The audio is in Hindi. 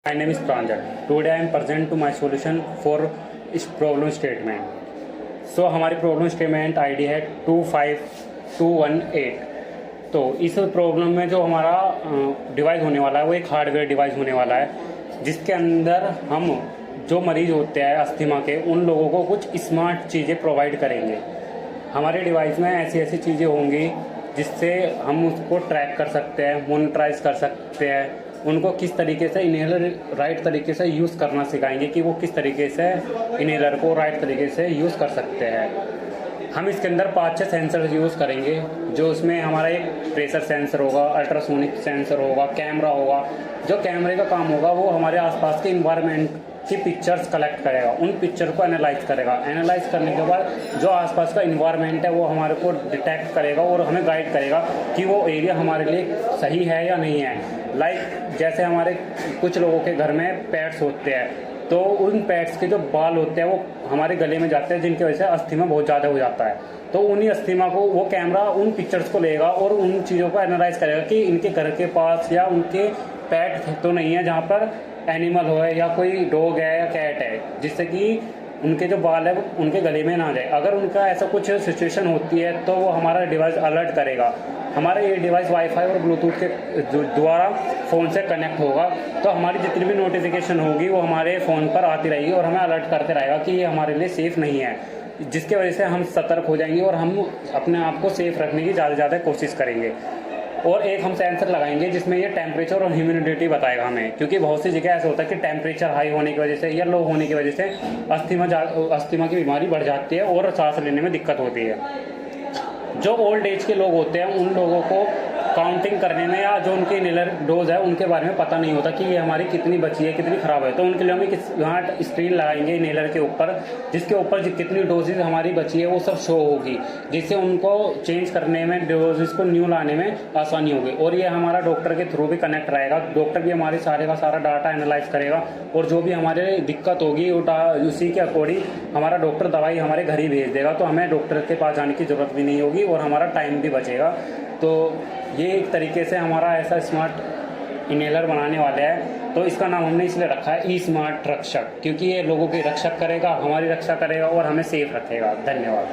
My name is Pranjal. Today I am present to my solution for इस problem statement. So हमारी problem statement ID है 25218. तो इस प्रॉब्लम में जो हमारा डिवाइस होने वाला है वो एक हार्डवेयर डिवाइस होने वाला है, जिसके अंदर हम जो मरीज होते हैं अस्थमा के उन लोगों को कुछ स्मार्ट चीज़ें प्रोवाइड करेंगे। हमारे डिवाइस में ऐसी ऐसी चीज़ें होंगी जिससे हम उसको ट्रैक कर सकते हैं, मोनिटराइज कर सकते हैं, उनको किस तरीके से इनहेलर राइट तरीके से यूज़ करना सिखाएंगे कि वो किस तरीके से इनहेलर को राइट तरीके से यूज़ कर सकते हैं। हम इसके अंदर 5-6 सेंसर यूज़ करेंगे, जो उसमें हमारा एक प्रेशर सेंसर होगा, अल्ट्रासोनिक सेंसर होगा, कैमरा होगा। जो कैमरे का काम होगा वो हमारे आसपास के इन्वायरमेंट की पिक्चर्स कलेक्ट करेगा, उन पिक्चर को एनालाइज करेगा। एनालाइज करने के बाद जो आसपास का इन्वायरमेंट है वो हमारे को डिटेक्ट करेगा और हमें गाइड करेगा कि वो एरिया हमारे लिए सही है या नहीं है। लाइक जैसे हमारे कुछ लोगों के घर में पेट्स होते हैं, तो उन पेट्स के जो बाल होते हैं वो हमारे गले में जाते हैं, जिनकी वजह से अस्थमा बहुत ज़्यादा हो जाता है। तो उन्हीं अस्थमा को वो कैमरा उन पिक्चर्स को लेगा और उन चीज़ों को एनालाइज करेगा कि इनके घर के पास या उनके पेट तो नहीं है जहाँ पर एनिमल हो या कोई डॉग है या कैट है, जिससे कि उनके जो बाल है वो उनके गले में ना जाए। अगर उनका ऐसा कुछ सिचुएशन होती है तो वो हमारा डिवाइस अलर्ट करेगा। हमारा ये डिवाइस वाईफाई और ब्लूटूथ के द्वारा फ़ोन से कनेक्ट होगा, तो हमारी जितनी भी नोटिफिकेशन होगी वो हमारे फ़ोन पर आती रहेगी और हमें अलर्ट करते रहेगा कि ये हमारे लिए सेफ़ नहीं है, जिसके वजह से हम सतर्क हो जाएंगे और हम अपने आप को सेफ़ रखने की ज़्यादा से ज़्यादा कोशिश करेंगे। और एक हम सेंसर लगाएंगे जिसमें ये टेम्परेचर और ह्यूमिडिटी बताएगा हमें, क्योंकि बहुत सी जगह ऐसा होता है कि टेम्परेचर हाई होने की वजह से या लो होने की वजह से अस्थमा की बीमारी बढ़ जाती है और सांस लेने में दिक्कत होती है। जो ओल्ड एज के लोग होते हैं उन लोगों को काउंटिंग करने में या जो उनके इनहेलर डोज है उनके बारे में पता नहीं होता कि ये हमारी कितनी बची है, कितनी ख़राब है। तो उनके लिए हम एक यहाँ स्क्रीन लगाएंगे इनहेलर के ऊपर, जिसके ऊपर कितनी डोजेज हमारी बची है वो सब शो होगी, जिससे उनको चेंज करने में, डोजेज को न्यू लाने में आसानी होगी। और ये हमारा डॉक्टर के थ्रू भी कनेक्ट रहेगा। डॉक्टर भी हमारे सारे का सारा डाटा एनालाइज करेगा और जो भी हमारे दिक्कत होगी उसी के अकॉर्डिंग हमारा डॉक्टर दवाई हमारे घर ही भेज देगा। तो हमें डॉक्टर के पास जाने की ज़रूरत भी नहीं होगी और हमारा टाइम भी बचेगा। तो ये एक तरीके से हमारा ऐसा स्मार्ट इनहेलर बनाने वाले हैं। तो इसका नाम हमने इसलिए रखा है ई स्मार्ट रक्षक, क्योंकि ये लोगों की रक्षा करेगा, हमारी रक्षा करेगा और हमें सेफ रखेगा। धन्यवाद।